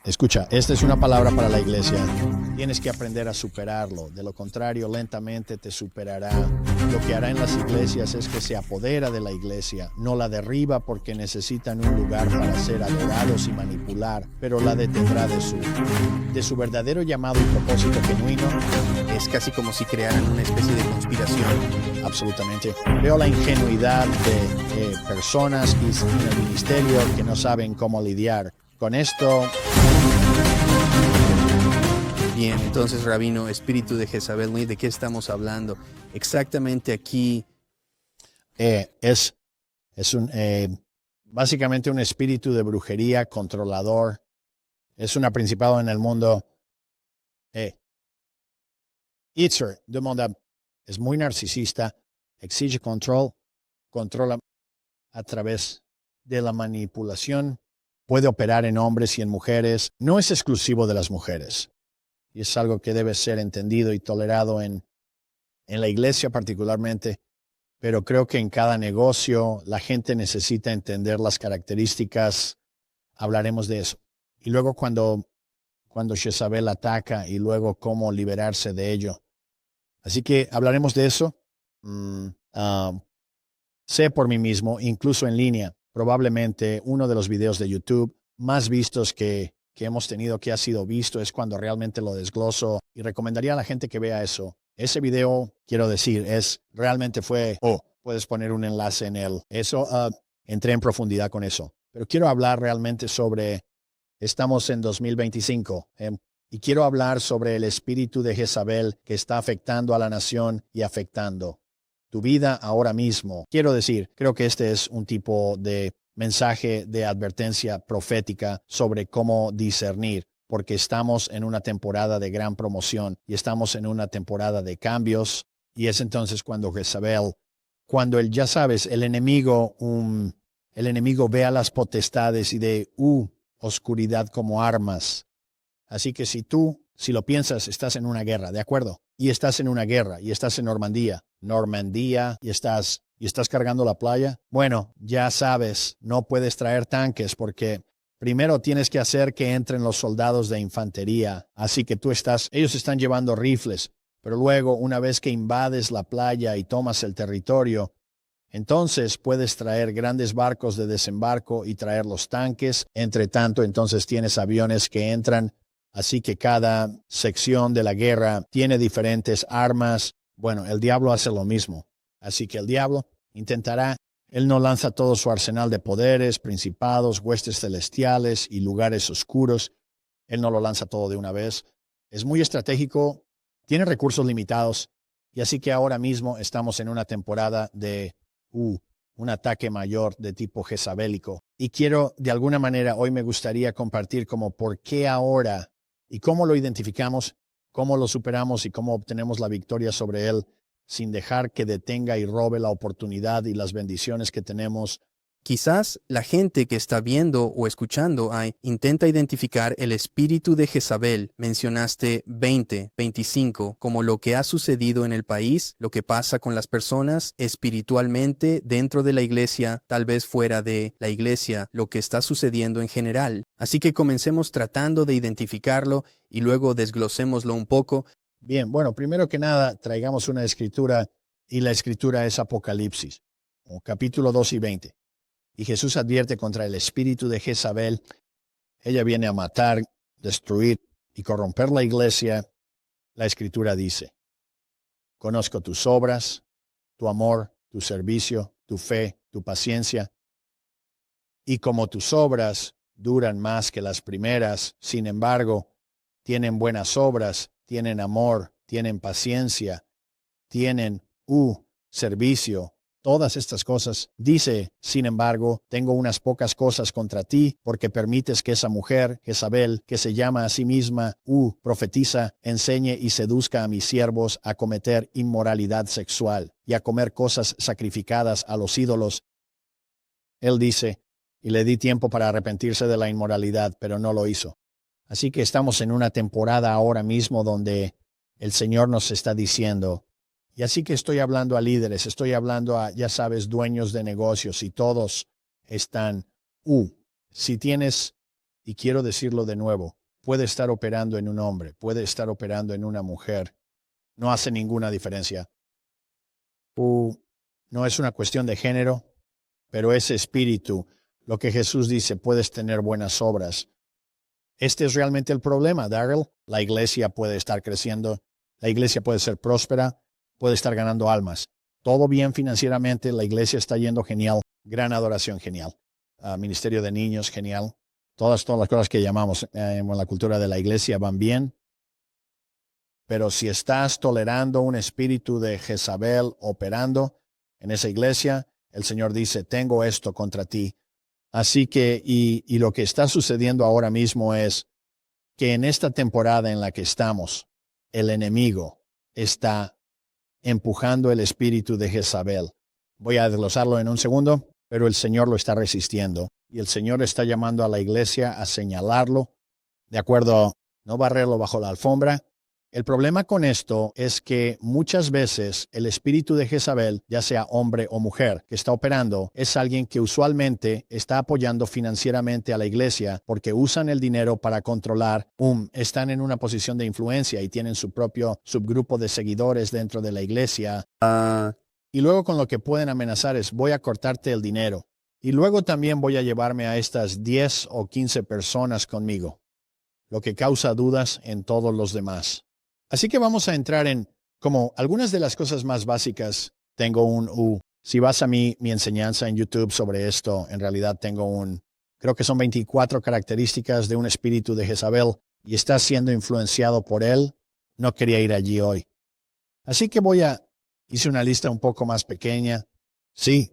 Escucha, esta es una palabra para la iglesia. Tienes que aprender a superarlo. De lo contrario, lentamente te superará. Lo que hará en las iglesias es que se apodera de la iglesia. No la derriba porque necesitan un lugar para ser adorados y manipular, pero la detendrá de su verdadero llamado y propósito genuino. Es casi como si crearan una especie de conspiración. Absolutamente. Veo la ingenuidad de personas en el ministerio que no saben cómo lidiar con esto. Bien, entonces, Rabino, espíritu de Jezabel, ¿de qué estamos hablando? Exactamente aquí. Es básicamente un espíritu de brujería controlador. Es un principado en el mundo. Itzer demanda, es muy narcisista, exige control, controla a través de la manipulación, puede operar en hombres y en mujeres. No es exclusivo de las mujeres. Y es algo que debe ser entendido y tolerado en la iglesia particularmente, pero creo que en cada negocio la gente necesita entender las características. Hablaremos de eso. Y luego cuando Jezabel ataca y luego cómo liberarse de ello. Así que hablaremos de eso. Sé por mí mismo, incluso en línea, probablemente uno de los videos de YouTube más vistos que hemos tenido, que ha sido visto, es cuando realmente lo desgloso y recomendaría a la gente que vea eso. Ese video, quiero decir, realmente fue, puedes poner un enlace en él. Eso, entré en profundidad con eso. Pero quiero hablar realmente sobre, estamos en 2025, y quiero hablar sobre el espíritu de Jezabel que está afectando a la nación y afectando tu vida ahora mismo. Quiero decir, creo que este es un tipo de mensaje de advertencia profética sobre cómo discernir, porque estamos en una temporada de gran promoción y estamos en una temporada de cambios, y es entonces cuando Jezabel, ya sabes, el enemigo ve a las potestades y de oscuridad como armas. Así que si lo piensas, estás en una guerra, ¿de acuerdo? Y estás en una guerra, y estás en Normandía, y estás cargando la playa. Bueno, ya sabes, no puedes traer tanques porque primero tienes que hacer que entren los soldados de infantería. Así que ellos están llevando rifles, pero luego, una vez que invades la playa y tomas el territorio, entonces puedes traer grandes barcos de desembarco y traer los tanques. Entre tanto, entonces tienes aviones que entran. Así que cada sección de la guerra tiene diferentes armas. Bueno, el diablo hace lo mismo. Así que el diablo intentará, él no lanza todo su arsenal de poderes, principados, huestes celestiales y lugares oscuros. Él no lo lanza todo de una vez. Es muy estratégico, tiene recursos limitados. Y así que ahora mismo estamos en una temporada de un ataque mayor de tipo jezabélico. Y quiero, de alguna manera, hoy me gustaría compartir como por qué ahora y cómo lo identificamos, cómo lo superamos y cómo obtenemos la victoria sobre él sin dejar que detenga y robe la oportunidad y las bendiciones que tenemos. Quizás la gente que está viendo o escuchando intenta identificar el espíritu de Jezabel. Mencionaste 25, como lo que ha sucedido en el país, lo que pasa con las personas espiritualmente dentro de la iglesia, tal vez fuera de la iglesia, lo que está sucediendo en general. Así que comencemos tratando de identificarlo y luego desglosémoslo un poco. Bien, bueno, primero que nada, traigamos una escritura, y la escritura es Apocalipsis, capítulo 2 y 20. Y Jesús advierte contra el espíritu de Jezabel. Ella viene a matar, destruir y corromper la iglesia. La escritura dice: conozco tus obras, tu amor, tu servicio, tu fe, tu paciencia. Y como tus obras duran más que las primeras, sin embargo, tienen buenas obras, tienen amor, tienen paciencia, tienen servicio. Todas estas cosas. Dice, sin embargo, tengo unas pocas cosas contra ti, porque permites que esa mujer, Jezabel, que se llama a sí misma, profetiza, enseñe y seduzca a mis siervos a cometer inmoralidad sexual y a comer cosas sacrificadas a los ídolos. Él dice, y le di tiempo para arrepentirse de la inmoralidad, pero no lo hizo. Así que estamos en una temporada ahora mismo donde el Señor nos está diciendo, y así que estoy hablando a líderes, estoy hablando a, ya sabes, dueños de negocios, y todos están, si tienes Y quiero decirlo de nuevo, puede estar operando en un hombre, puede estar operando en una mujer. No hace ninguna diferencia. No es una cuestión de género, pero ese espíritu, lo que Jesús dice, puedes tener buenas obras. Este es realmente el problema, Darrell. La iglesia puede estar creciendo, la iglesia puede ser próspera, puede estar ganando almas. Todo bien financieramente, la iglesia está yendo genial, gran adoración genial, ministerio de niños genial. Todas las cosas que llamamos en la cultura de la iglesia van bien. Pero si estás tolerando un espíritu de Jezabel operando en esa iglesia, el Señor dice, tengo esto contra ti. Así que, y lo que está sucediendo ahora mismo es que en esta temporada en la que estamos, el enemigo está empujando el espíritu de Jezabel. Voy a desglosarlo en un segundo, pero el Señor lo está resistiendo. Y el Señor está llamando a la iglesia a señalarlo, de acuerdo, no barrerlo bajo la alfombra. El problema con esto es que muchas veces el espíritu de Jezabel, ya sea hombre o mujer, que está operando, es alguien que usualmente está apoyando financieramente a la iglesia porque usan el dinero para controlar, están en una posición de influencia y tienen su propio subgrupo de seguidores dentro de la iglesia. Y luego con lo que pueden amenazar es, voy a cortarte el dinero. Y luego también voy a llevarme a estas 10 o 15 personas conmigo, lo que causa dudas en todos los demás. Así que vamos a entrar en como algunas de las cosas más básicas. Tengo si vas a mi enseñanza en YouTube sobre esto, en realidad tengo creo que son 24 características de un espíritu de Jezabel y estás siendo influenciado por él. No quería ir allí hoy. Así que hice una lista un poco más pequeña. Sí,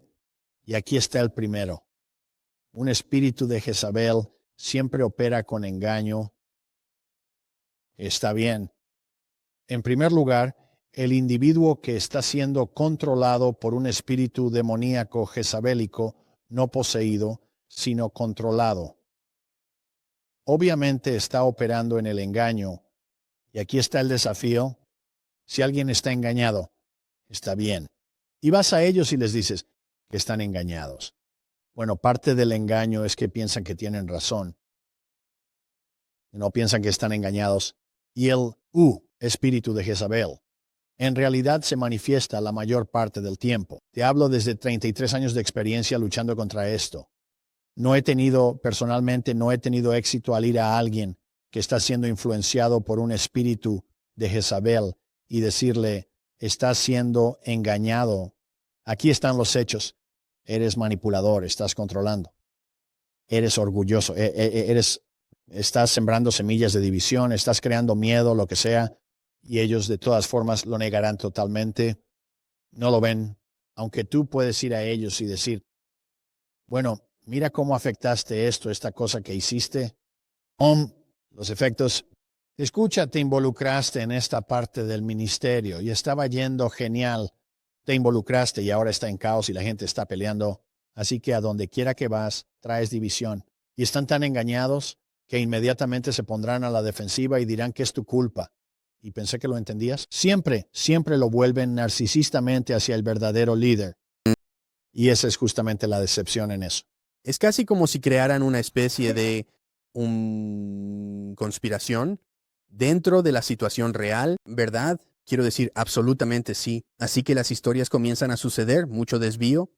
y aquí está el primero. Un espíritu de Jezabel siempre opera con engaño. Está bien. En primer lugar, el individuo que está siendo controlado por un espíritu demoníaco jezabélico, no poseído, sino controlado. Obviamente está operando en el engaño. Y aquí está el desafío. Si alguien está engañado, está bien. Y vas a ellos y les dices que están engañados. Bueno, parte del engaño es que piensan que tienen razón. No piensan que están engañados. Y el espíritu de Jezabel en realidad se manifiesta la mayor parte del tiempo. Te hablo desde 33 años de experiencia luchando contra esto. Personalmente no he tenido éxito al ir a alguien que está siendo influenciado por un espíritu de Jezabel y decirle, estás siendo engañado. Aquí están los hechos. Eres manipulador, estás controlando. Eres orgulloso, estás sembrando semillas de división, estás creando miedo, lo que sea. Y ellos de todas formas lo negarán totalmente. No lo ven. Aunque tú puedes ir a ellos y decir, bueno, mira cómo afectaste esta cosa que hiciste. Los efectos. Escucha, te involucraste en esta parte del ministerio y estaba yendo genial. Te involucraste y ahora está en caos y la gente está peleando. Así que a donde quiera que vas, traes división. Y están tan engañados que inmediatamente se pondrán a la defensiva y dirán que es tu culpa. Y pensé que lo entendías. Siempre lo vuelven narcisistamente hacia el verdadero líder. Y esa es justamente la decepción en eso. Es casi como si crearan una especie de conspiración dentro de la situación real, ¿verdad? Quiero decir, absolutamente sí. Así que las historias comienzan a suceder, mucho desvío.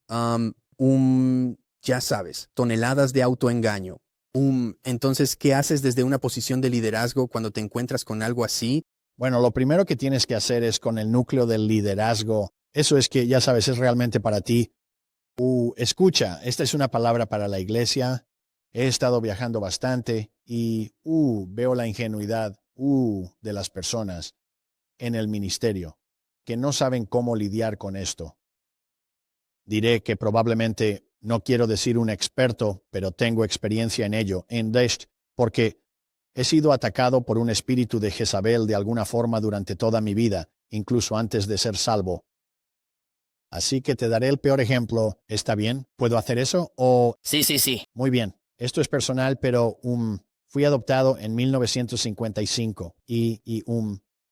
Ya sabes, toneladas de autoengaño. Entonces, ¿qué haces desde una posición de liderazgo cuando te encuentras con algo así? Bueno, lo primero que tienes que hacer es con el núcleo del liderazgo. Eso es que, ya sabes, es realmente para ti. Escucha, esta es una palabra para la iglesia. He estado viajando bastante y veo la ingenuidad de las personas en el ministerio que no saben cómo lidiar con esto. Diré que probablemente no quiero decir un experto, pero tengo experiencia en ello, porque he sido atacado por un espíritu de Jezabel de alguna forma durante toda mi vida, incluso antes de ser salvo. Así que te daré el peor ejemplo. ¿Está bien? ¿Puedo hacer eso? Sí. Muy bien. Esto es personal, pero fui adoptado en 1955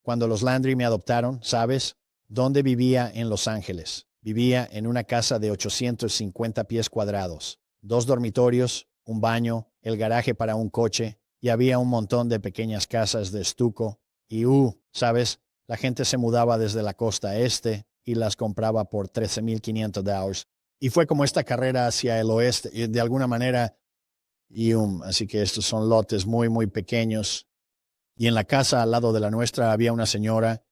cuando los Landry me adoptaron, ¿sabes? ¿Dónde vivía? En Los Ángeles. Vivía en una casa de 850 pies cuadrados, 2 dormitorios, un baño el garaje para un coche y había un montón de pequeñas casas de estuco y, ¿sabes? La gente se mudaba desde la costa este y las compraba por $13,500. Y fue como esta carrera hacia el oeste, y de alguna manera, así que estos son lotes muy, muy pequeños. Y en la casa al lado de la nuestra había una señora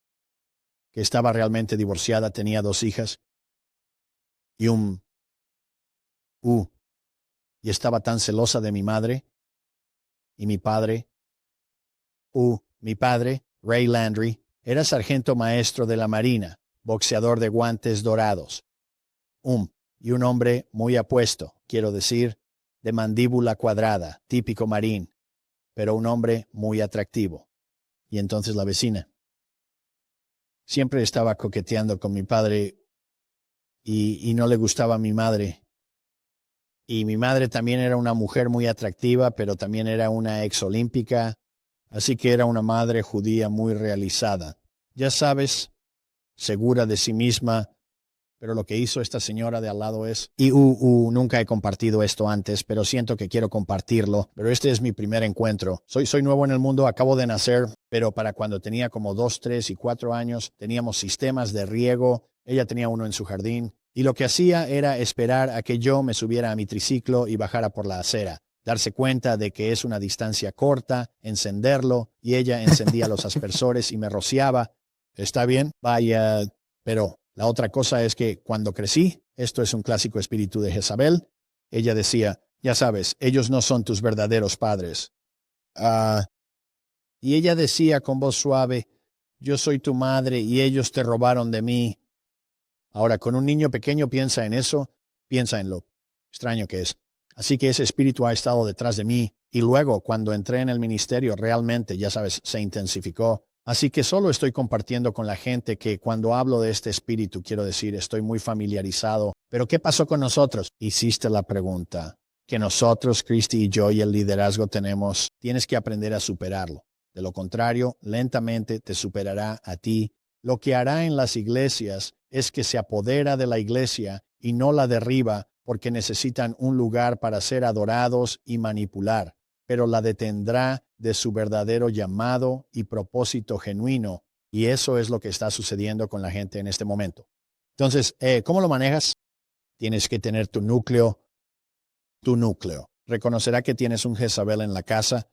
que estaba realmente divorciada, tenía 2 hijas y y estaba tan celosa de mi madre y mi padre. Mi padre, Ray Landry, era sargento maestro de la Marina, boxeador de guantes dorados. Y un hombre muy apuesto, quiero decir, de mandíbula cuadrada, típico marín, pero un hombre muy atractivo. Y entonces la vecina siempre estaba coqueteando con mi padre y no le gustaba a mi madre. Y mi madre también era una mujer muy atractiva, pero también era una exolímpica, así que era una madre judía muy realizada. Ya sabes, segura de sí misma, pero lo que hizo esta señora de al lado es... nunca he compartido esto antes, pero siento que quiero compartirlo. Pero este es mi primer encuentro. Soy nuevo en el mundo, acabo de nacer, pero para cuando tenía como 2, 3 y 4 años, teníamos sistemas de riego. Ella tenía uno en su jardín. Y lo que hacía era esperar a que yo me subiera a mi triciclo y bajara por la acera. Darse cuenta de que es una distancia corta, encenderlo, y ella encendía los aspersores y me rociaba. ¿Está bien? Vaya, pero... La otra cosa es que cuando crecí, esto es un clásico espíritu de Jezabel, ella decía, ya sabes, ellos no son tus verdaderos padres. Y ella decía con voz suave, yo soy tu madre y ellos te robaron de mí. Ahora, con un niño pequeño piensa en eso, piensa en lo extraño que es. Así que ese espíritu ha estado detrás de mí y luego, cuando entré en el ministerio, realmente, ya sabes, se intensificó. Así que solo estoy compartiendo con la gente que cuando hablo de este espíritu, quiero decir, estoy muy familiarizado. Pero ¿qué pasó con nosotros? Hiciste la pregunta. Que nosotros, Christy y yo y el liderazgo tenemos, tienes que aprender a superarlo. De lo contrario, lentamente te superará a ti. Lo que hará en las iglesias es que se apodera de la iglesia y no la derriba porque necesitan un lugar para ser adorados y manipular, pero la detendrá de su verdadero llamado y propósito genuino. Y eso es lo que está sucediendo con la gente en este momento. Entonces, ¿cómo lo manejas? Tienes que tener tu núcleo. Reconocerá que tienes un Jezabel en la casa.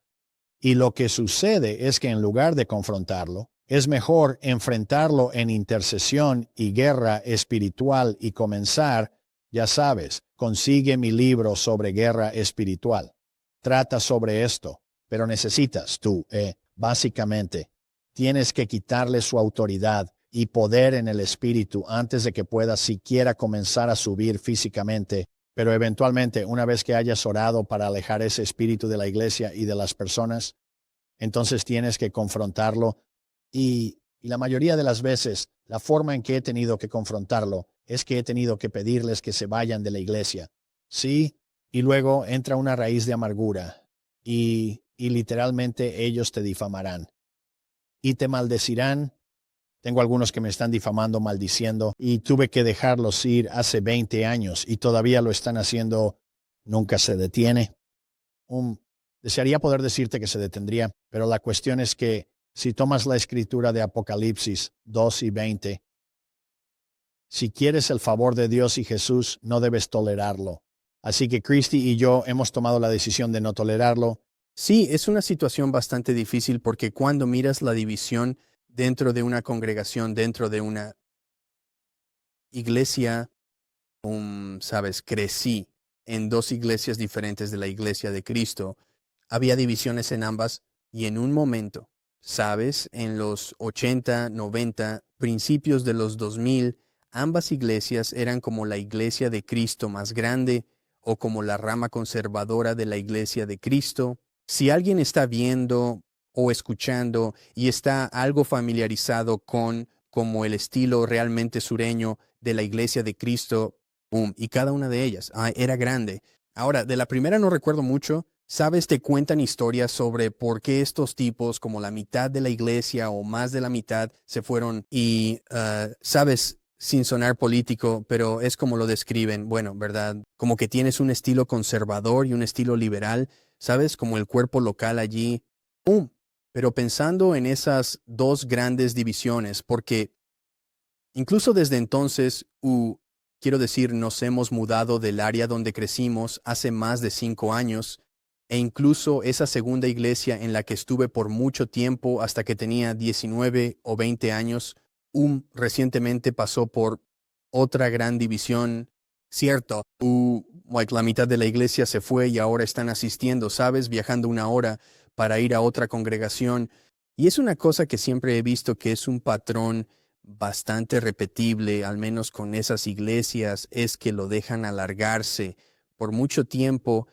Y lo que sucede es que en lugar de confrontarlo, es mejor enfrentarlo en intercesión y guerra espiritual y comenzar, ya sabes, consigue mi libro sobre guerra espiritual. Trata sobre esto, pero necesitas básicamente, tienes que quitarle su autoridad y poder en el espíritu antes de que pueda siquiera comenzar a subir físicamente. Pero eventualmente, una vez que hayas orado para alejar ese espíritu de la iglesia y de las personas, entonces tienes que confrontarlo. Y la mayoría de las veces, la forma en que he tenido que confrontarlo es que he tenido que pedirles que se vayan de la iglesia. Sí, y luego entra una raíz de amargura y literalmente ellos te difamarán y te maldecirán. Tengo algunos que me están difamando, maldiciendo, y tuve que dejarlos ir hace 20 años y todavía lo están haciendo. Nunca se detiene. Desearía poder decirte que se detendría, pero la cuestión es que si tomas la escritura de Apocalipsis 2 y 20, si quieres el favor de Dios y Jesús, no debes tolerarlo. Así que Christy y yo hemos tomado la decisión de no tolerarlo. Sí, es una situación bastante difícil porque cuando miras la división dentro de una congregación, dentro de una iglesia, sabes, crecí en 2 iglesias diferentes de la iglesia de Cristo. Había divisiones en ambas y en un momento, sabes, en los 80, 90, principios de los 2000, ambas iglesias eran como la iglesia de Cristo más grande o como la rama conservadora de la iglesia de Cristo. Si alguien está viendo o escuchando y está algo familiarizado con como el estilo realmente sureño de la iglesia de Cristo, y cada una de ellas era grande. Ahora, de la primera no recuerdo mucho. ¿Sabes? Te cuentan historias sobre por qué estos tipos, como la mitad de la iglesia o más de la mitad, se fueron y, sabes, sin sonar político, pero es como lo describen. Bueno, ¿verdad? Como que tienes un estilo conservador y un estilo liberal, ¿sabes? Como el cuerpo local allí. Pero pensando en esas dos grandes divisiones, porque incluso desde entonces, quiero decir, nos hemos mudado del área donde crecimos hace más de 5 años, e incluso esa segunda iglesia en la que estuve por mucho tiempo hasta que tenía 19 o 20 años, recientemente pasó por otra gran división. Cierto, la mitad de la iglesia se fue y ahora están asistiendo, ¿sabes? Viajando 1 hora para ir a otra congregación. Y es una cosa que siempre he visto que es un patrón bastante repetible, al menos con esas iglesias, es que lo dejan alargarse por mucho tiempo,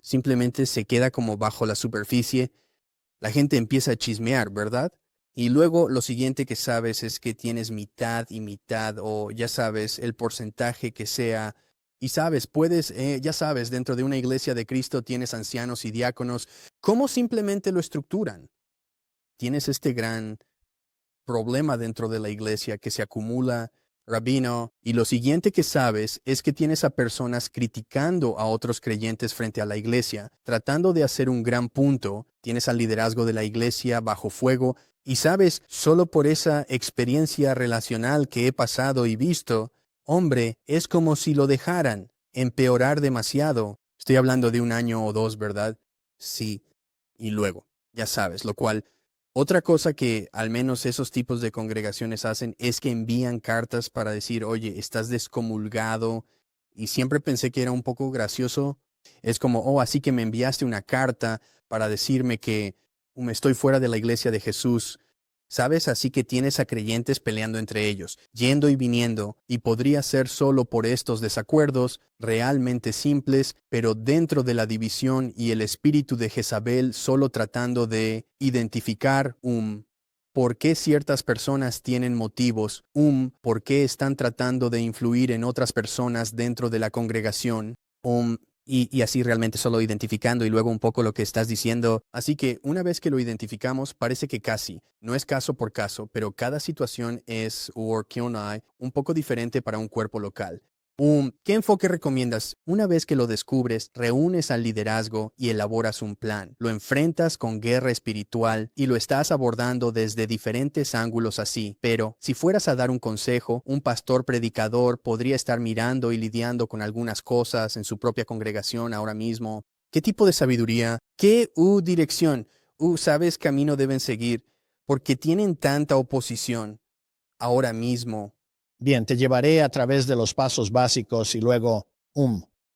simplemente se queda como bajo la superficie, la gente empieza a chismear, ¿verdad? Y luego lo siguiente que sabes es que tienes mitad y mitad, o ya sabes, el porcentaje que sea. Y sabes, ya sabes, dentro de una iglesia de Cristo tienes ancianos y diáconos. ¿Cómo simplemente lo estructuran? Tienes este gran problema dentro de la iglesia que se acumula, rabino, y lo siguiente que sabes es que tienes a personas criticando a otros creyentes frente a la iglesia, tratando de hacer un gran punto, tienes al liderazgo de la iglesia bajo fuego, y sabes, solo por esa experiencia relacional que he pasado y visto, hombre, es como si lo dejaran empeorar demasiado. Estoy hablando de 1 año o 2, ¿verdad? Sí, y luego, ya sabes, lo cual otra cosa que al menos esos tipos de congregaciones hacen es que envían cartas para decir, oye, estás descomulgado. Y siempre pensé que era un poco gracioso. Es como, oh, así que me enviaste una carta para decirme que me estoy fuera de la iglesia de Jesús. ¿Sabes? Así que tienes a creyentes peleando entre ellos, yendo y viniendo, y podría ser solo por estos desacuerdos realmente simples, pero dentro de la división y el espíritu de Jezabel solo tratando de identificar por qué ciertas personas tienen motivos, por qué están tratando de influir en otras personas dentro de la congregación, y así realmente solo identificando y luego un poco lo que estás diciendo. Así que una vez que lo identificamos, parece que casi, no es caso por caso, pero cada situación es, un poco diferente para un cuerpo local. ¿Qué enfoque recomiendas? Una vez que lo descubres, reúnes al liderazgo y elaboras un plan. Lo enfrentas con guerra espiritual y lo estás abordando desde diferentes ángulos así. Pero si fueras a dar un consejo, un pastor predicador podría estar mirando y lidiando con algunas cosas en su propia congregación ahora mismo. ¿Qué tipo de sabiduría? ¿Qué dirección? ¿Sabes camino deben seguir? Porque tienen tanta oposición ahora mismo. Bien, te llevaré a través de los pasos básicos y luego,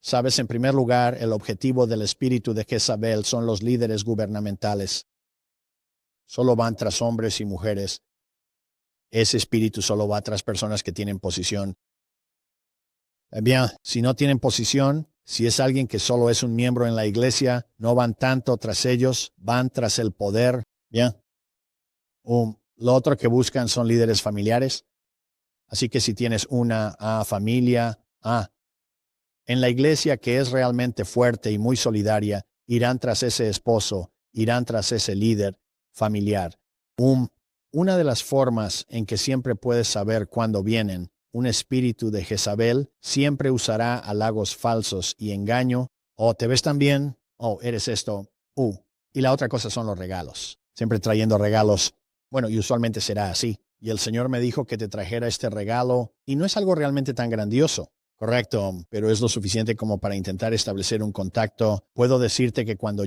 sabes, en primer lugar, el objetivo del espíritu de Jezabel son los líderes gubernamentales. Solo van tras hombres y mujeres. Ese espíritu solo va tras personas que tienen posición. Bien, si no tienen posición, si es alguien que solo es un miembro en la iglesia, no van tanto tras ellos, van tras el poder. Bien. Lo otro que buscan son líderes familiares. Así que si tienes una familia en la iglesia que es realmente fuerte y muy solidaria, irán tras ese esposo, irán tras ese líder familiar. Una de las formas en que siempre puedes saber cuándo vienen un espíritu de Jezabel siempre usará halagos falsos y engaño. Te ves tan bien, eres esto. Y la otra cosa son los regalos. Siempre trayendo regalos. Bueno, y usualmente será así. Y el Señor me dijo que te trajera este regalo, y no es algo realmente tan grandioso, correcto, pero es lo suficiente como para intentar establecer un contacto. Puedo decirte que cuando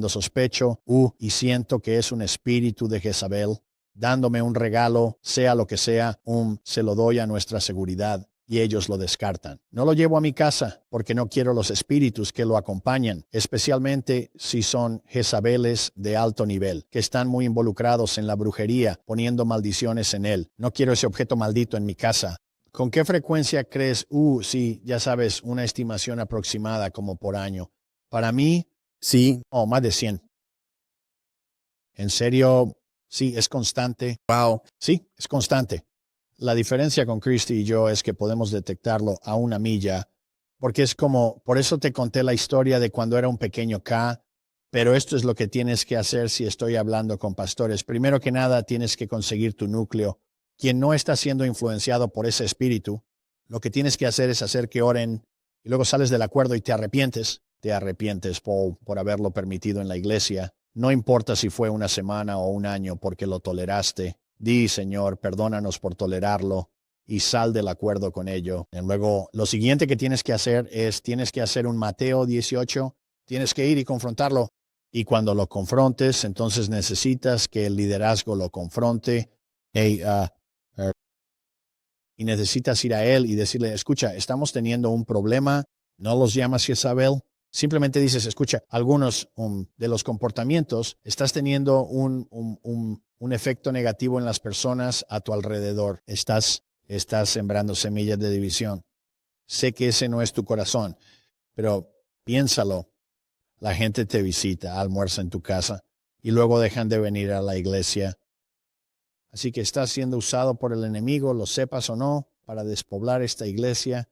sospecho, y siento que es un espíritu de Jezabel, dándome un regalo, sea lo que sea, se lo doy a nuestra seguridad. Y ellos lo descartan. No lo llevo a mi casa porque no quiero los espíritus que lo acompañan, especialmente si son Jezabeles de alto nivel, que están muy involucrados en la brujería, poniendo maldiciones en él. No quiero ese objeto maldito en mi casa. ¿Con qué frecuencia crees? Sí, ya sabes, una estimación aproximada como por año. Para mí, Sí. más de 100. ¿En serio? Sí, es constante. Wow. Sí, es constante. La diferencia con Christy y yo es que podemos detectarlo a 1 milla, porque es como, por eso te conté la historia de cuando era un pequeño K, pero esto es lo que tienes que hacer si estoy hablando con pastores. Primero que nada, tienes que conseguir tu núcleo. Quien no está siendo influenciado por ese espíritu, lo que tienes que hacer es hacer que oren y luego sales del acuerdo y te te arrepientes por haberlo permitido en la iglesia. No importa si fue una semana o un año porque lo toleraste. Di, Señor, perdónanos por tolerarlo y sal del acuerdo con ello. Y luego, lo siguiente que tienes que hacer es, tienes que hacer un Mateo 18, tienes que ir y confrontarlo. Y cuando lo confrontes, entonces necesitas que el liderazgo lo confronte. Hey, y necesitas ir a él y decirle, escucha, estamos teniendo un problema, no los llamas Jezabel, simplemente dices, escucha, algunos de los comportamientos, estás teniendo un efecto negativo en las personas a tu alrededor, estás sembrando semillas de división. Sé que ese no es tu corazón, pero piénsalo, la gente te visita, almuerza en tu casa y luego dejan de venir a la iglesia. Así que estás siendo usado por el enemigo, lo sepas o no, para despoblar esta iglesia.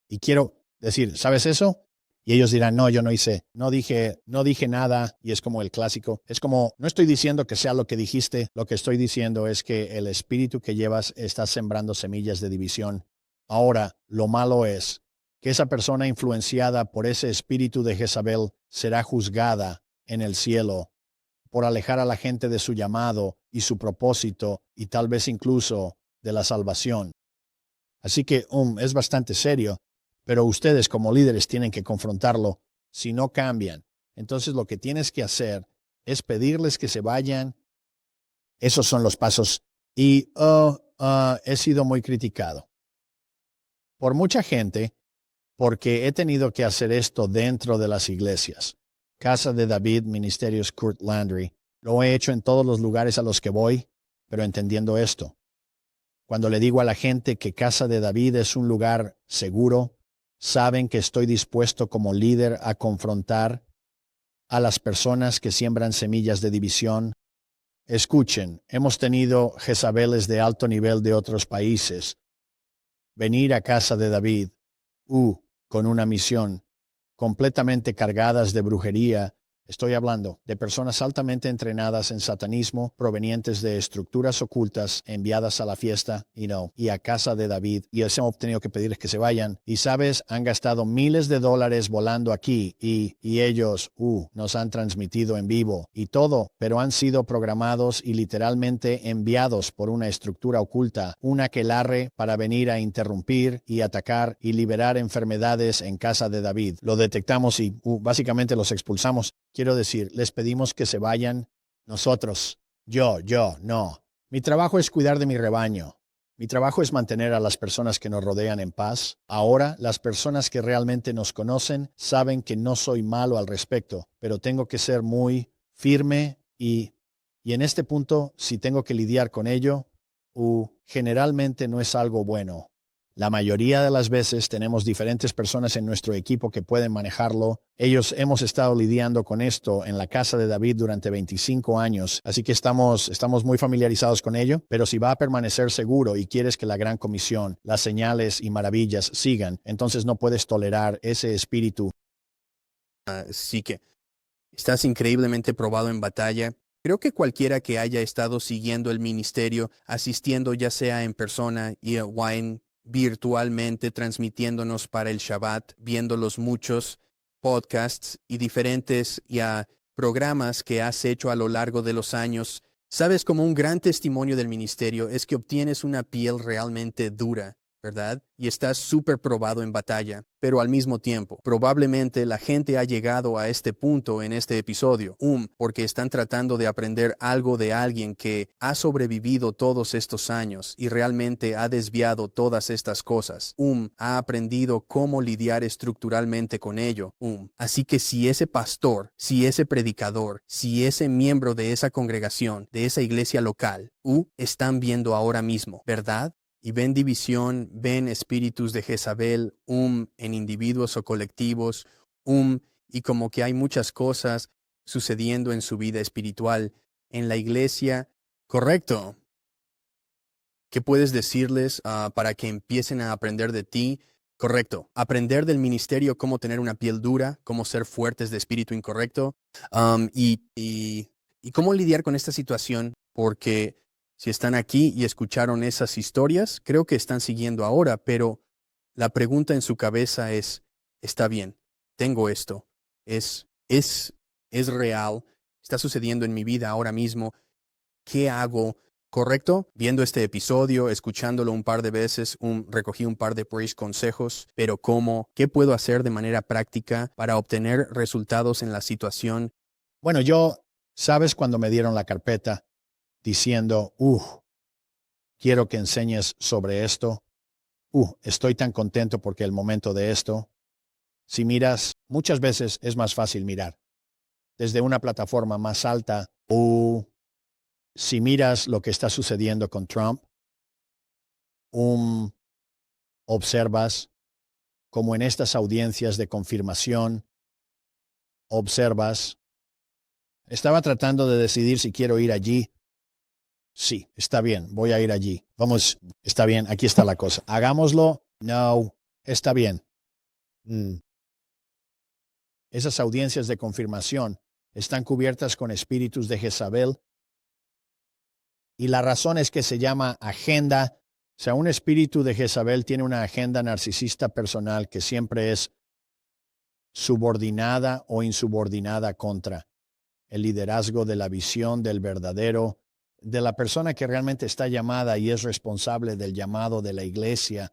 Y quiero decir, ¿sabes eso? Y ellos dirán, no, yo no hice, no dije nada. Y es como el clásico. Es como, no estoy diciendo que sea lo que dijiste. Lo que estoy diciendo es que el espíritu que llevas está sembrando semillas de división. Ahora, lo malo es que esa persona influenciada por ese espíritu de Jezabel será juzgada en el cielo por alejar a la gente de su llamado y su propósito y tal vez incluso de la salvación. Así que es bastante serio, pero ustedes como líderes tienen que confrontarlo si no cambian. Entonces lo que tienes que hacer es pedirles que se vayan. Esos son los pasos. Y he sido muy criticado por mucha gente porque he tenido que hacer esto dentro de las iglesias. Casa de David, Ministerios Kurt Landry. Lo he hecho en todos los lugares a los que voy, pero entendiendo esto. Cuando le digo a la gente que Casa de David es un lugar seguro, saben que estoy dispuesto como líder a confrontar a las personas que siembran semillas de división. Escuchen, hemos tenido Jezabeles de alto nivel de otros países. Venir a Casa de David, con una misión, completamente cargadas de brujería. Estoy hablando de personas altamente entrenadas en satanismo, provenientes de estructuras ocultas, enviadas a la fiesta y a casa de David, y les hemos tenido que pedirles que se vayan. Y sabes, han gastado miles de dólares volando aquí, y ellos, nos han transmitido en vivo y todo, pero han sido programados y literalmente enviados por una estructura oculta, un aquelarre para venir a interrumpir y atacar y liberar enfermedades en casa de David. Lo detectamos y básicamente los expulsamos. Quiero decir, les pedimos que se vayan. Nosotros, no. Mi trabajo es cuidar de mi rebaño. Mi trabajo es mantener a las personas que nos rodean en paz. Ahora, las personas que realmente nos conocen saben que no soy malo al respecto, pero tengo que ser muy firme y en este punto, si tengo que lidiar con ello, generalmente no es algo bueno. La mayoría de las veces tenemos diferentes personas en nuestro equipo que pueden manejarlo. Hemos estado lidiando con esto en la casa de David durante 25 años, así que estamos muy familiarizados con ello, pero si va a permanecer seguro y quieres que la gran comisión, las señales y maravillas sigan, entonces no puedes tolerar ese espíritu. Así que estás increíblemente probado en batalla. Creo que cualquiera que haya estado siguiendo el ministerio, asistiendo ya sea en persona o virtualmente, transmitiéndonos para el Shabbat, viendo los muchos podcasts y diferentes programas que has hecho a lo largo de los años, sabes, como un gran testimonio del ministerio es que obtienes una piel realmente dura, ¿verdad? Y estás súper probado en batalla, pero al mismo tiempo, probablemente la gente ha llegado a este punto en este episodio, porque están tratando de aprender algo de alguien que ha sobrevivido todos estos años y realmente ha desviado todas estas cosas, ha aprendido cómo lidiar estructuralmente con ello, Así que si ese pastor, si ese predicador, si ese miembro de esa congregación, de esa iglesia local, están viendo ahora mismo, ¿verdad? Y ven división, ven espíritus de Jezabel, en individuos o colectivos, y como que hay muchas cosas sucediendo en su vida espiritual, en la iglesia. Correcto. ¿Qué puedes decirles para que empiecen a aprender de ti? Correcto. Aprender del ministerio, cómo tener una piel dura, cómo ser fuertes de espíritu incorrecto, y cómo lidiar con esta situación, porque si están aquí y escucharon esas historias, creo que están siguiendo ahora, pero la pregunta en su cabeza es, está bien, tengo esto, es real, está sucediendo en mi vida ahora mismo. ¿Qué hago? ¿Correcto? Viendo este episodio, escuchándolo un par de veces, recogí un par de consejos, pero ¿cómo? ¿Qué puedo hacer de manera práctica para obtener resultados en la situación? Bueno, sabes, cuando me dieron la carpeta diciendo, quiero que enseñes sobre esto, estoy tan contento porque el momento de esto, si miras, muchas veces es más fácil mirar desde una plataforma más alta, o si miras lo que está sucediendo con Trump, observas como en estas audiencias de confirmación, observas, estaba tratando de decidir si quiero ir allí. Sí, está bien, voy a ir allí. Vamos, está bien, aquí está la cosa. Hagámoslo. No, está bien. Esas audiencias de confirmación están cubiertas con espíritus de Jezabel. Y la razón es que se llama agenda. O sea, un espíritu de Jezabel tiene una agenda narcisista personal que siempre es subordinada o insubordinada contra el liderazgo de la visión del verdadero, de la persona que realmente está llamada y es responsable del llamado de la iglesia.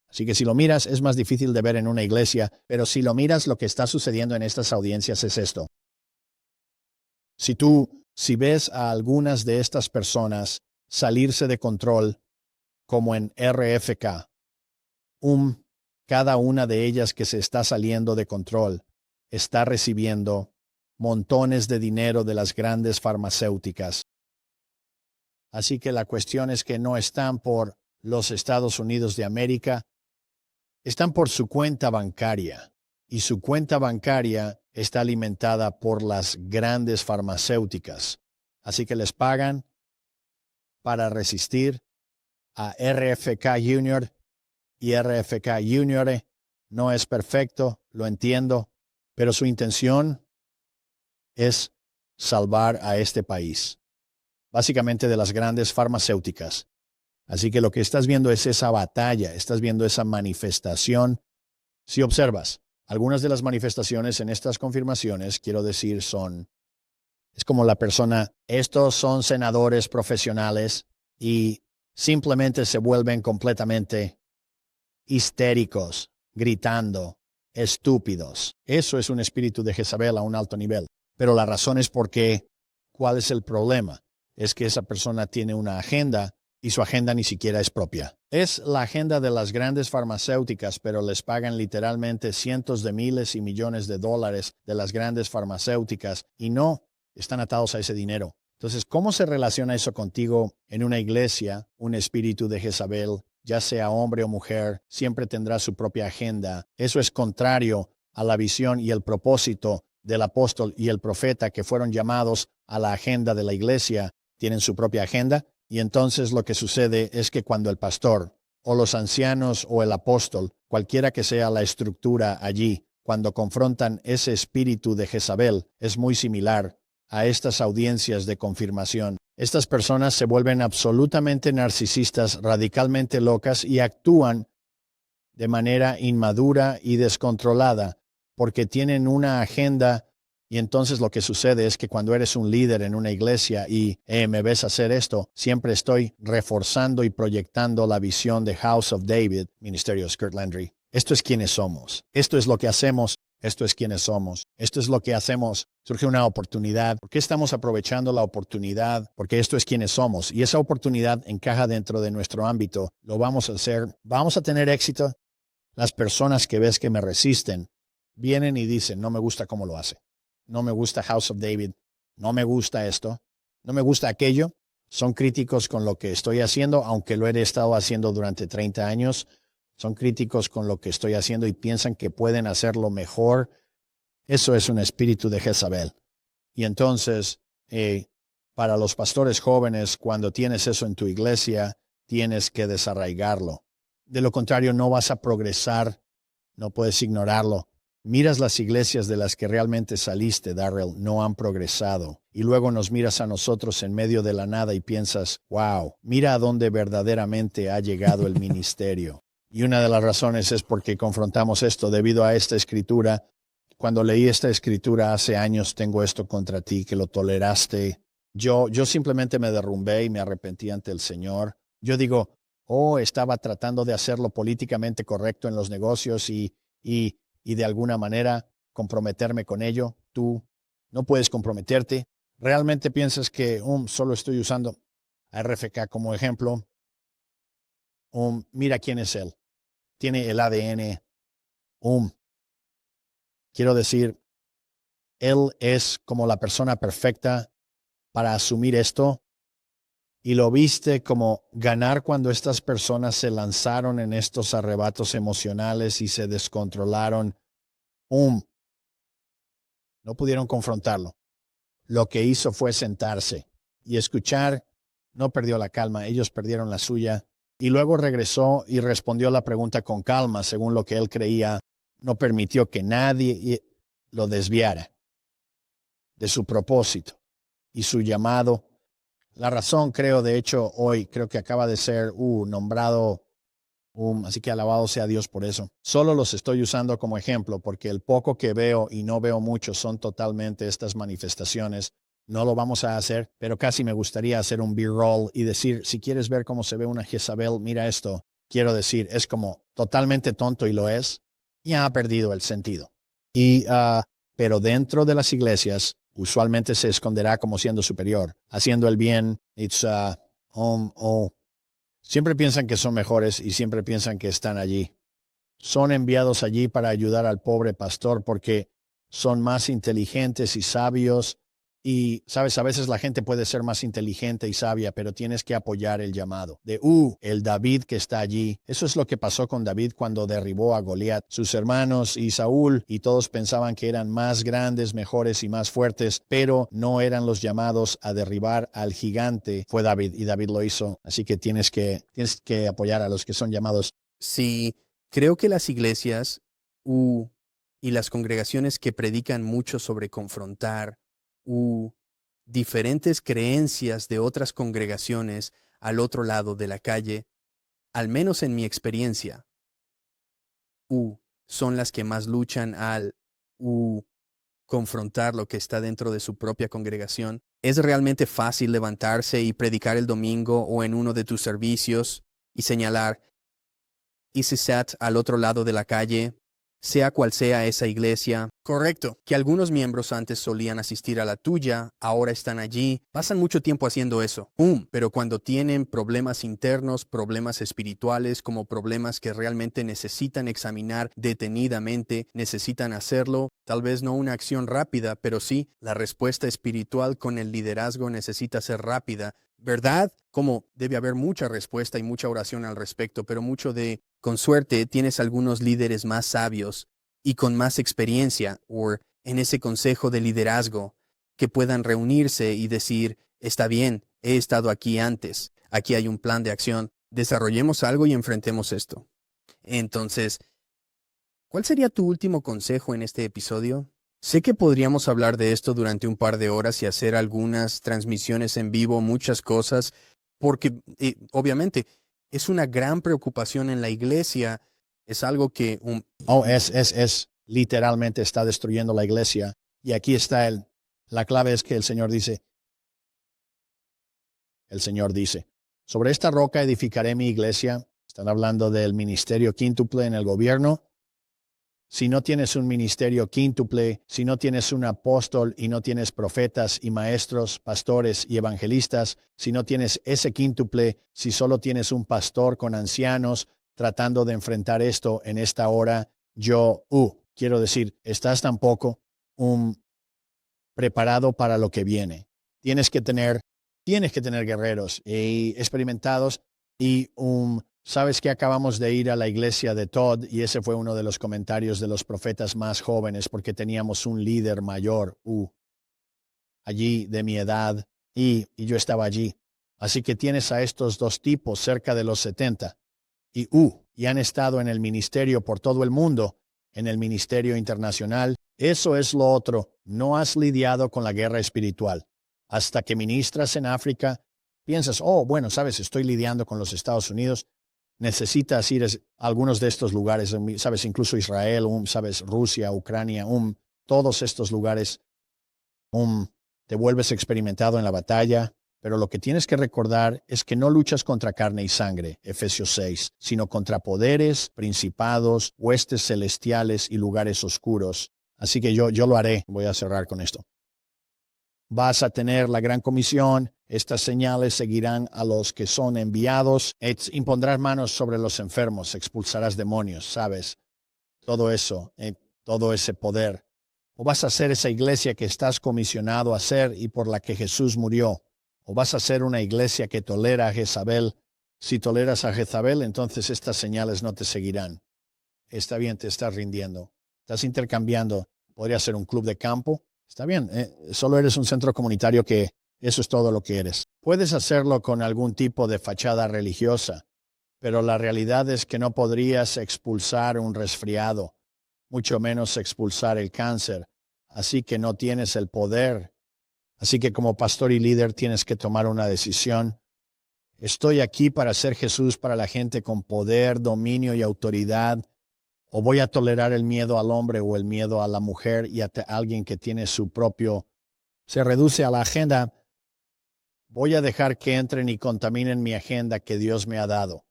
Así que si lo miras, es más difícil de ver en una iglesia, pero si lo miras, lo que está sucediendo en estas audiencias es esto. Si ves a algunas de estas personas salirse de control, como en RFK, cada una de ellas que se está saliendo de control está recibiendo montones de dinero de las grandes farmacéuticas. Así que la cuestión es que no están por los Estados Unidos de América, están por su cuenta bancaria. Y su cuenta bancaria está alimentada por las grandes farmacéuticas. Así que les pagan para resistir a RFK Jr. y RFK Jr. no es perfecto, lo entiendo, pero su intención es salvar a este país, básicamente de las grandes farmacéuticas. Así que lo que estás viendo es esa batalla, estás viendo esa manifestación. Si observas, algunas de las manifestaciones en estas confirmaciones, quiero decir, es como la persona, estos son senadores profesionales y simplemente se vuelven completamente histéricos, gritando, estúpidos. Eso es un espíritu de Jezabel a un alto nivel. Pero la razón es porque, ¿cuál es el problema? Es que esa persona tiene una agenda y su agenda ni siquiera es propia. Es la agenda de las grandes farmacéuticas, pero les pagan literalmente cientos de miles y millones de dólares de las grandes farmacéuticas y no están atados a ese dinero. Entonces, ¿cómo se relaciona eso contigo en una iglesia? Un espíritu de Jezabel, ya sea hombre o mujer, siempre tendrá su propia agenda. Eso es contrario a la visión y el propósito del apóstol y el profeta que fueron llamados a la agenda de la iglesia. Tienen su propia agenda. Y entonces lo que sucede es que cuando el pastor o los ancianos o el apóstol, cualquiera que sea la estructura allí, cuando confrontan ese espíritu de Jezabel, es muy similar a estas audiencias de confirmación. Estas personas se vuelven absolutamente narcisistas, radicalmente locas y actúan de manera inmadura y descontrolada porque tienen una agenda. Y entonces lo que sucede es que cuando eres un líder en una iglesia y me ves hacer esto, siempre estoy reforzando y proyectando la visión de House of David, Ministerio Kurt Landry. Esto es quienes somos. Esto es lo que hacemos. Esto es quienes somos. Esto es lo que hacemos. Surge una oportunidad. ¿Por qué estamos aprovechando la oportunidad? Porque esto es quienes somos. Y esa oportunidad encaja dentro de nuestro ámbito. Lo vamos a hacer. ¿Vamos a tener éxito? Las personas que ves que me resisten vienen y dicen, no me gusta cómo lo hace. No me gusta House of David, no me gusta esto, no me gusta aquello. Son críticos con lo que estoy haciendo, aunque lo he estado haciendo durante 30 años. Son críticos con lo que estoy haciendo y piensan que pueden hacerlo mejor. Eso es un espíritu de Jezabel. Y entonces, para los pastores jóvenes, cuando tienes eso en tu iglesia, tienes que desarraigarlo. De lo contrario, no vas a progresar, no puedes ignorarlo. Miras las iglesias de las que realmente saliste, Darrell, no han progresado. Y luego nos miras a nosotros en medio de la nada y piensas, wow, mira a dónde verdaderamente ha llegado el ministerio. Y una de las razones es porque confrontamos esto debido a esta escritura. cuando leí esta escritura hace años, tengo esto contra ti, que lo toleraste. Yo simplemente me derrumbé y me arrepentí ante el Señor. Yo digo, oh, estaba tratando de hacerlo políticamente correcto en los negocios y de alguna manera comprometerme con ello. Tú no puedes comprometerte. ¿Realmente piensas que solo estoy usando a RFK como ejemplo? Mira quién es él. Tiene el ADN. Quiero decir, él es como la persona perfecta para asumir esto. Y lo viste como ganar cuando estas personas se lanzaron en estos arrebatos emocionales y se descontrolaron. No pudieron confrontarlo. Lo que hizo fue sentarse y escuchar. No perdió la calma, ellos perdieron la suya. Y luego regresó y respondió la pregunta con calma, según lo que él creía. No permitió que nadie lo desviara de su propósito y su llamado. La razón, creo, de hecho, hoy creo que acaba de ser nombrado, así que alabado sea Dios por eso. Solo los estoy usando como ejemplo porque el poco que veo y no veo mucho son totalmente estas manifestaciones. No lo vamos a hacer, pero casi me gustaría hacer un B-roll y decir, si quieres ver cómo se ve una Jezabel, mira esto. Quiero decir, es como totalmente tonto y lo es. Ya ha perdido el sentido. Pero dentro de las iglesias, usualmente se esconderá como siendo superior, haciendo el bien. Siempre piensan que son mejores y siempre piensan que están allí. Son enviados allí para ayudar al pobre pastor porque son más inteligentes y sabios. Y, sabes, a veces la gente puede ser más inteligente y sabia, pero tienes que apoyar el llamado de el David que está allí. Eso es lo que pasó con David cuando derribó a Goliat. Sus hermanos y Saúl y todos pensaban que eran más grandes, mejores y más fuertes, pero no eran los llamados a derribar al gigante. Fue David y David lo hizo. Así que tienes que apoyar a los que son llamados. Sí, creo que las iglesias y las congregaciones que predican mucho sobre confrontar diferentes creencias de otras congregaciones al otro lado de la calle, al menos en mi experiencia, son las que más luchan al confrontar lo que está dentro de su propia congregación. Es realmente fácil levantarse y predicar el domingo o en uno de tus servicios y señalar, y si sat al otro lado de la calle, sea cual sea esa iglesia. Correcto, que algunos miembros antes solían asistir a la tuya, ahora están allí, pasan mucho tiempo haciendo eso. Pero cuando tienen problemas internos, problemas espirituales, como problemas que realmente necesitan examinar detenidamente, necesitan hacerlo, tal vez no una acción rápida, pero sí, la respuesta espiritual con el liderazgo necesita ser rápida, ¿verdad? Como debe haber mucha respuesta y mucha oración al respecto, pero con suerte, tienes algunos líderes más sabios y con más experiencia o en ese consejo de liderazgo que puedan reunirse y decir, está bien, he estado aquí antes, aquí hay un plan de acción, desarrollemos algo y enfrentemos esto. Entonces, ¿cuál sería tu último consejo en este episodio? Sé que podríamos hablar de esto durante un par de horas y hacer algunas transmisiones en vivo, muchas cosas, porque obviamente es una gran preocupación en la iglesia. Es algo que literalmente está destruyendo la iglesia. Y aquí está la clave es que el Señor dice, sobre esta roca edificaré mi iglesia. Están hablando del ministerio quíntuple en el gobierno. Si no tienes un ministerio quíntuple, si no tienes un apóstol y no tienes profetas y maestros, pastores y evangelistas, si no tienes ese quíntuple, si solo tienes un pastor con ancianos tratando de enfrentar esto en esta hora, quiero decir, estás tampoco preparado para lo que viene. Tienes que tener guerreros y experimentados y sabes que acabamos de ir a la iglesia de Todd y ese fue uno de los comentarios de los profetas más jóvenes porque teníamos un líder mayor allí de mi edad y yo estaba allí. Así que tienes a estos dos tipos cerca de los 70 y han estado en el ministerio por todo el mundo, en el ministerio internacional. Eso es lo otro. No has lidiado con la guerra espiritual. Hasta que ministras en África, piensas, bueno, sabes, estoy lidiando con los Estados Unidos. Necesitas ir a algunos de estos lugares, sabes, incluso Israel, sabes, Rusia, Ucrania, todos estos lugares, te vuelves experimentado en la batalla, pero lo que tienes que recordar es que no luchas contra carne y sangre, Efesios 6, sino contra poderes, principados, huestes celestiales y lugares oscuros. Así que yo lo haré. Voy a cerrar con esto. Vas a tener la gran comisión. Estas señales seguirán a los que son enviados. Impondrás manos sobre los enfermos, expulsarás demonios, ¿sabes? Todo eso, todo ese poder. O vas a ser esa iglesia que estás comisionado a ser y por la que Jesús murió. O vas a ser una iglesia que tolera a Jezabel. Si toleras a Jezabel, entonces estas señales no te seguirán. Está bien, te estás rindiendo. Estás intercambiando. Podría ser un club de campo. Está bien, solo eres un centro comunitario que eso es todo lo que eres. Puedes hacerlo con algún tipo de fachada religiosa, pero la realidad es que no podrías expulsar un resfriado, mucho menos expulsar el cáncer. Así que no tienes el poder. Así que como pastor y líder tienes que tomar una decisión. ¿Estoy aquí para ser Jesús para la gente con poder, dominio y autoridad? ¿O voy a tolerar el miedo al hombre o el miedo a la mujer y a alguien que tiene su propio... Se reduce a la agenda. Voy a dejar que entren y contaminen mi agenda que Dios me ha dado.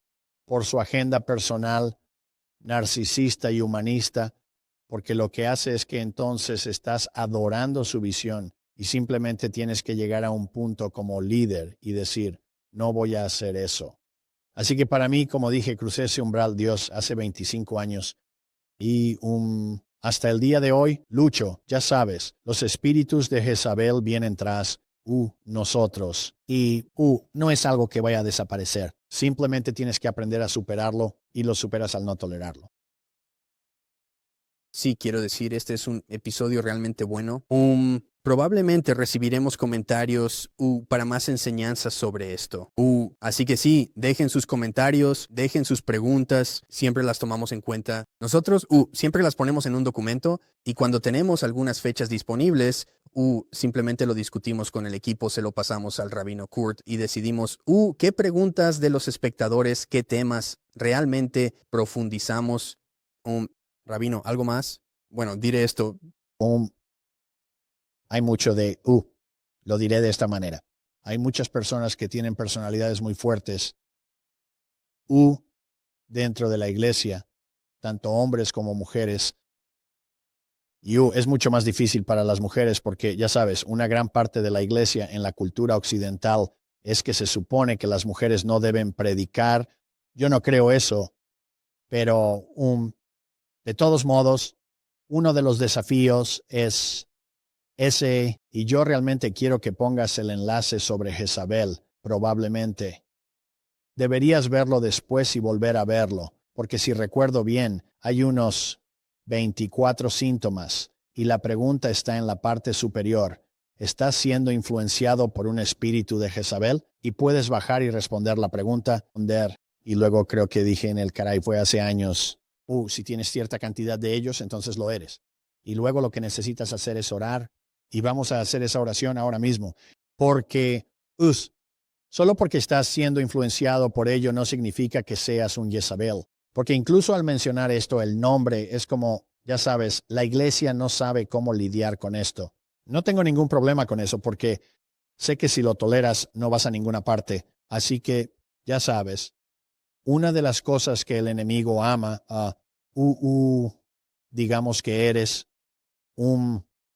Por su agenda personal, narcisista y humanista, porque lo que hace es que entonces estás adorando su visión y simplemente tienes que llegar a un punto como líder y decir, no voy a hacer eso. Así que para mí, como dije, crucé ese umbral Dios hace 25 años y hasta el día de hoy lucho, ya sabes, los espíritus de Jezabel vienen tras nosotros y no es algo que vaya a desaparecer. Simplemente tienes que aprender a superarlo y lo superas al no tolerarlo. Sí, quiero decir, este es un episodio realmente bueno. Probablemente recibiremos comentarios para más enseñanzas sobre esto. Así que sí, dejen sus comentarios, dejen sus preguntas, siempre las tomamos en cuenta. Nosotros siempre las ponemos en un documento y cuando tenemos algunas fechas disponibles, simplemente lo discutimos con el equipo, se lo pasamos al Rabino Kurt y decidimos, qué preguntas de los espectadores, qué temas realmente profundizamos. Rabino, ¿algo más? Bueno, diré esto. Hay mucho de, lo diré de esta manera. Hay muchas personas que tienen personalidades muy fuertes. Dentro de la iglesia, tanto hombres como mujeres. Y es mucho más difícil para las mujeres porque, ya sabes, una gran parte de la iglesia en la cultura occidental es que se supone que las mujeres no deben predicar. Yo no creo eso, pero de todos modos, uno de los desafíos es ese, y yo realmente quiero que pongas el enlace sobre Jezabel, probablemente. Deberías verlo después y volver a verlo, porque si recuerdo bien, hay unos 24 síntomas, y la pregunta está en la parte superior. ¿Estás siendo influenciado por un espíritu de Jezabel? Y puedes bajar y responder la pregunta, y luego creo que dije en el caray, fue hace años, si tienes cierta cantidad de ellos, entonces lo eres. Y luego lo que necesitas hacer es orar, y vamos a hacer esa oración ahora mismo, porque solo porque estás siendo influenciado por ello no significa que seas un Jezabel. Porque incluso al mencionar esto, el nombre es como, ya sabes, la iglesia no sabe cómo lidiar con esto. No tengo ningún problema con eso porque sé que si lo toleras no vas a ninguna parte. Así que, ya sabes, una de las cosas que el enemigo ama, digamos que eres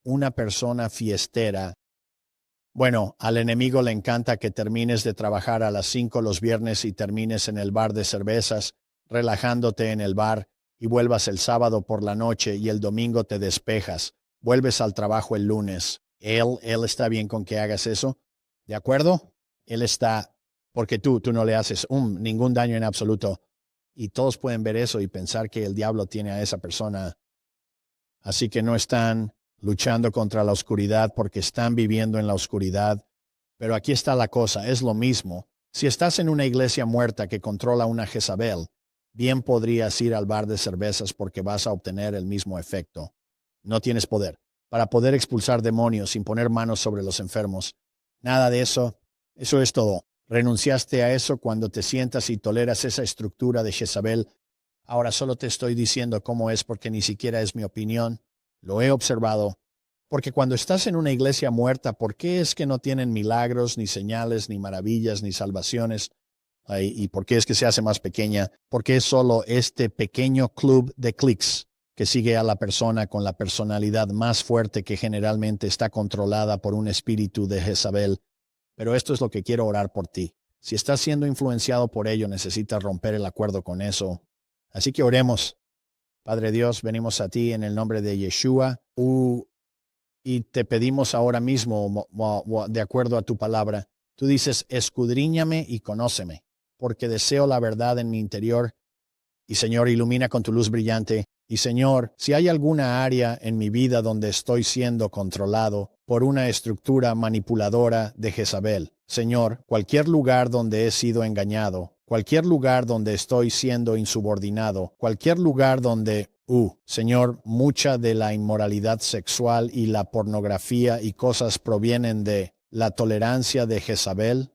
una persona fiestera. Bueno, al enemigo le encanta que termines de trabajar a las 5 los viernes y termines en el bar de cervezas, relajándote en el bar, y vuelvas el sábado por la noche y el domingo te despejas. Vuelves al trabajo el lunes. Él está bien con que hagas eso. ¿De acuerdo? Él está, porque tú no le haces ningún daño en absoluto. Y todos pueden ver eso y pensar que el diablo tiene a esa persona. Así que no están luchando contra la oscuridad porque están viviendo en la oscuridad. Pero aquí está la cosa, es lo mismo. Si estás en una iglesia muerta que controla una Jezabel, bien podrías ir al bar de cervezas porque vas a obtener el mismo efecto. No tienes poder. Para poder expulsar demonios sin poner manos sobre los enfermos. Nada de eso. Eso es todo. Renunciaste a eso cuando te sientas y toleras esa estructura de Jezabel. Ahora solo te estoy diciendo cómo es porque ni siquiera es mi opinión. Lo he observado. Porque cuando estás en una iglesia muerta, ¿por qué es que no tienen milagros, ni señales, ni maravillas, ni salvaciones? ¿Y por qué es que se hace más pequeña? Porque es solo este pequeño club de clics que sigue a la persona con la personalidad más fuerte que generalmente está controlada por un espíritu de Jezabel. Pero esto es lo que quiero orar por ti. Si estás siendo influenciado por ello, necesitas romper el acuerdo con eso. Así que oremos. Padre Dios, venimos a ti en el nombre de Yeshua y te pedimos ahora mismo, de acuerdo a tu palabra, tú dices, escudriñame y conóceme, porque deseo la verdad en mi interior. Y Señor, ilumina con tu luz brillante. Y Señor, si hay alguna área en mi vida donde estoy siendo controlado por una estructura manipuladora de Jezabel, Señor, cualquier lugar donde he sido engañado, cualquier lugar donde estoy siendo insubordinado, cualquier lugar donde, Señor, mucha de la inmoralidad sexual y la pornografía y cosas provienen de la tolerancia de Jezabel,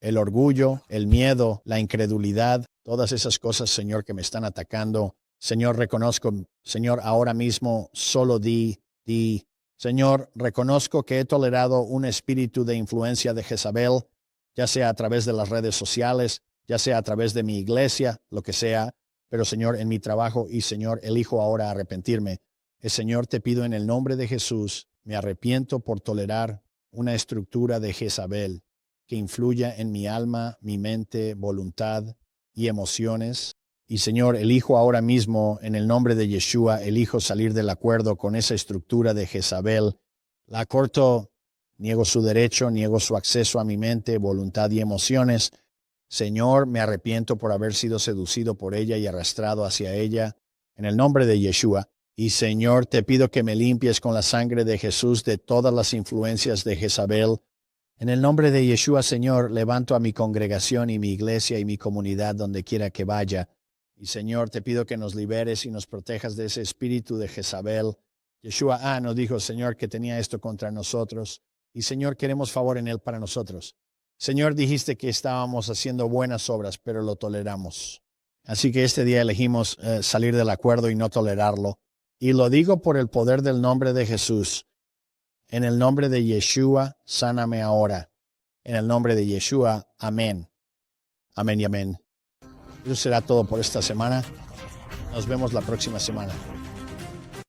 el orgullo, el miedo, la incredulidad, todas esas cosas, Señor, que me están atacando. Señor, reconozco, Señor, ahora mismo solo Señor, reconozco que he tolerado un espíritu de influencia de Jezabel, ya sea a través de las redes sociales, ya sea a través de mi iglesia, lo que sea, pero Señor, en mi trabajo y Señor, elijo ahora arrepentirme. Señor, te pido en el nombre de Jesús, me arrepiento por tolerar una estructura de Jezabel que influya en mi alma, mi mente, voluntad y emociones. Y Señor, elijo ahora mismo, en el nombre de Yeshua, elijo salir del acuerdo con esa estructura de Jezabel. La corto, niego su derecho, niego su acceso a mi mente, voluntad y emociones. Señor, me arrepiento por haber sido seducido por ella y arrastrado hacia ella, en el nombre de Yeshua. Y Señor, te pido que me limpies con la sangre de Jesús de todas las influencias de Jezabel. En el nombre de Yeshua, Señor, levanto a mi congregación y mi iglesia y mi comunidad donde quiera que vaya. Y Señor, te pido que nos liberes y nos protejas de ese espíritu de Jezabel. Yeshua nos dijo, Señor, que tenía esto contra nosotros. Y Señor, queremos favor en él para nosotros. Señor, dijiste que estábamos haciendo buenas obras, pero lo toleramos. Así que este día elegimos salir del acuerdo y no tolerarlo. Y lo digo por el poder del nombre de Jesús. En el nombre de Yeshua, sáname ahora. En el nombre de Yeshua, amén. Amén y amén. Eso será todo por esta semana. Nos vemos la próxima semana.